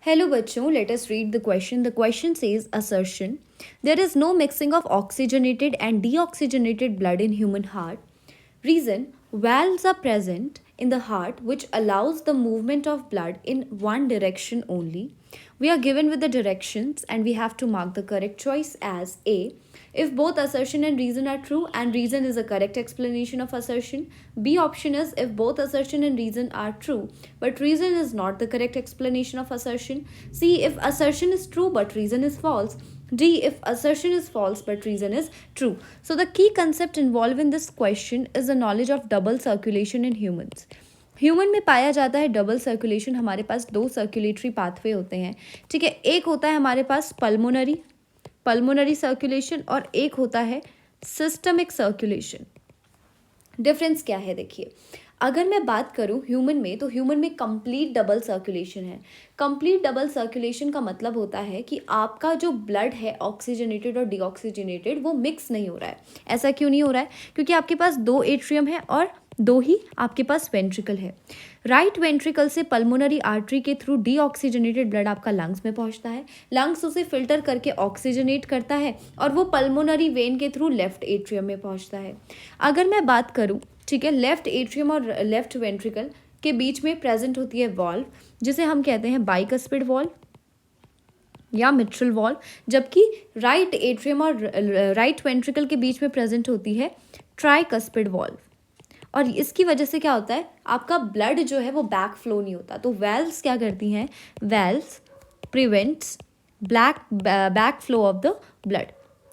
Hello बच्चों, let us read the question. The question says assertion. There is no mixing of oxygenated and deoxygenated blood in human heart. Reason, valves are present in the heart which allows the movement of blood in one direction only. We are given with the directions and we have to mark the correct choice as A. If both assertion and reason are true and reason is a correct explanation of assertion. B option is if both assertion and reason are true but reason is not the correct explanation of assertion. C. If assertion is true but reason is false. D. If assertion is false but reason is true. So the key concept involved in this question is the knowledge of double circulation in humans. Human में पाया जाता है double circulation. हमारे पास दो circulatory pathway होते हैं. ठीक है, एक होता है हमारे पास पल्मोनरी सर्कुलेशन और एक होता है सिस्टमिक सर्कुलेशन. डिफरेंस क्या है देखिए, अगर मैं बात करूं ह्यूमन में तो ह्यूमन में कंप्लीट डबल सर्कुलेशन है. कंप्लीट डबल सर्कुलेशन का मतलब होता है कि आपका जो ब्लड है ऑक्सीजनेटेड और डीऑक्सीजनेटेड वो मिक्स नहीं हो रहा है. ऐसा क्यों नहीं हो रहा है? क्योंकि आपके पास दो एट्रियम है और दो ही आपके पास वेंट्रिकल है. राइट वेंट्रिकल से पल्मोनरी आर्टरी के थ्रू डीऑक्सीजनेटेड ब्लड आपका लंग्स में पहुंचता है. लंग्स उसे फिल्टर करके ऑक्सीजनेट करता है और वो पल्मोनरी वेन के थ्रू लेफ्ट एट्रियम में पहुंचता है. अगर मैं बात करूं, ठीक है, लेफ्ट एट्रियम और लेफ्ट वेंट्रिकल के बीच में प्रेजेंट होती है वॉल्व जिसे हम कहते हैं बाइकस्पिड वॉल्व या मिट्रल वॉल्व, जबकि राइट एट्रियम और राइट वेंट्रिकल के बीच में प्रेजेंट होती है ट्राइकस्पिड वॉल्व. और इसकी वजह से क्या होता है, आपका ब्लड जो है वो बैक फ्लो नहीं होता. तो वेल्व्स क्या करती हैं, valves prevents back flow of the blood.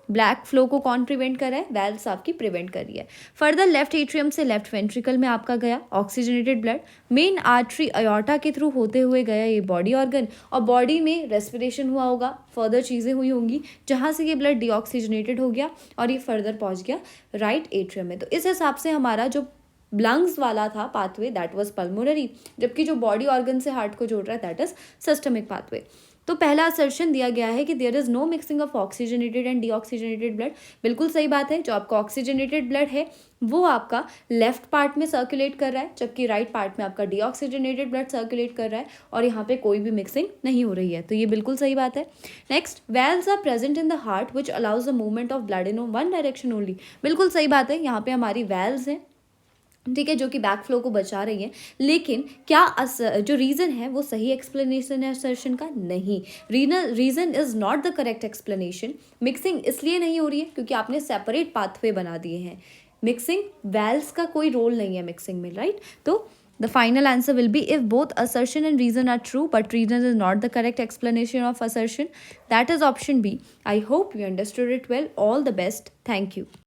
Black flow को कौन प्रिवेंट कर रहा है, वेल्व्स आपकी प्रिवेंट कर रही है. फर्दर लेफ्ट एट्रियम से लेफ्ट वेंट्रिकल में आपका गया ऑक्सीजनेटेड ब्लड. मेन आर्टरी अयोर्टा के थ्रू होते हुए गया ये बॉडी ऑर्गन और बॉडी में रेस्पिरेशन हुआ होगा, फर्दर चीज़ें हुई होंगी जहाँ से ये ब्लड डीऑक्सीजनेटेड हो गया और ये फर्दर पहुँच गया राइट एट्रियम में. तो इस हिसाब से हमारा जो लंग्स वाला था पाथवे दैट वाज पल्मोनरी, जबकि जो बॉडी ऑर्गन से हार्ट को जोड़ रहा है दैट इज सिस्टमिक पाथवे. तो पहला असर्शन दिया गया है कि there is no mixing of oxygenated and deoxygenated blood. बिल्कुल सही बात है. जो आपका ऑक्सीजनेटेड ब्लड है वो आपका लेफ्ट पार्ट में सर्कुलेट कर रहा है, जबकि राइट पार्ट में आपका डीऑक्सीजनेटेड ब्लड सर्कुलेट कर रहा है और यहाँ पे कोई भी मिक्सिंग नहीं हो रही है. तो ये बिल्कुल सही बात है. Next, valves are present in the heart which allows the movement of blood in one direction only. बिल्कुल सही बात है. यहाँ पे हमारी वेल्व्स हैं, ठीक है, जो कि बैक फ्लो को बचा रही है. लेकिन क्या जो रीज़न है वो सही एक्सप्लेनेशन है असर्शन का? नहीं. Reason is not the correct explanation. Mixing इसलिए नहीं हो रही है क्योंकि आपने सेपरेट पाथवे बना दिए हैं. मिक्सिंग वेल्व्स का कोई रोल नहीं है मिक्सिंग में, राइट. तो the final answer will be if both assertion and reason are true but reason is not the correct explanation of assertion. That is option B. I hope you understood it well. All the best. Thank you.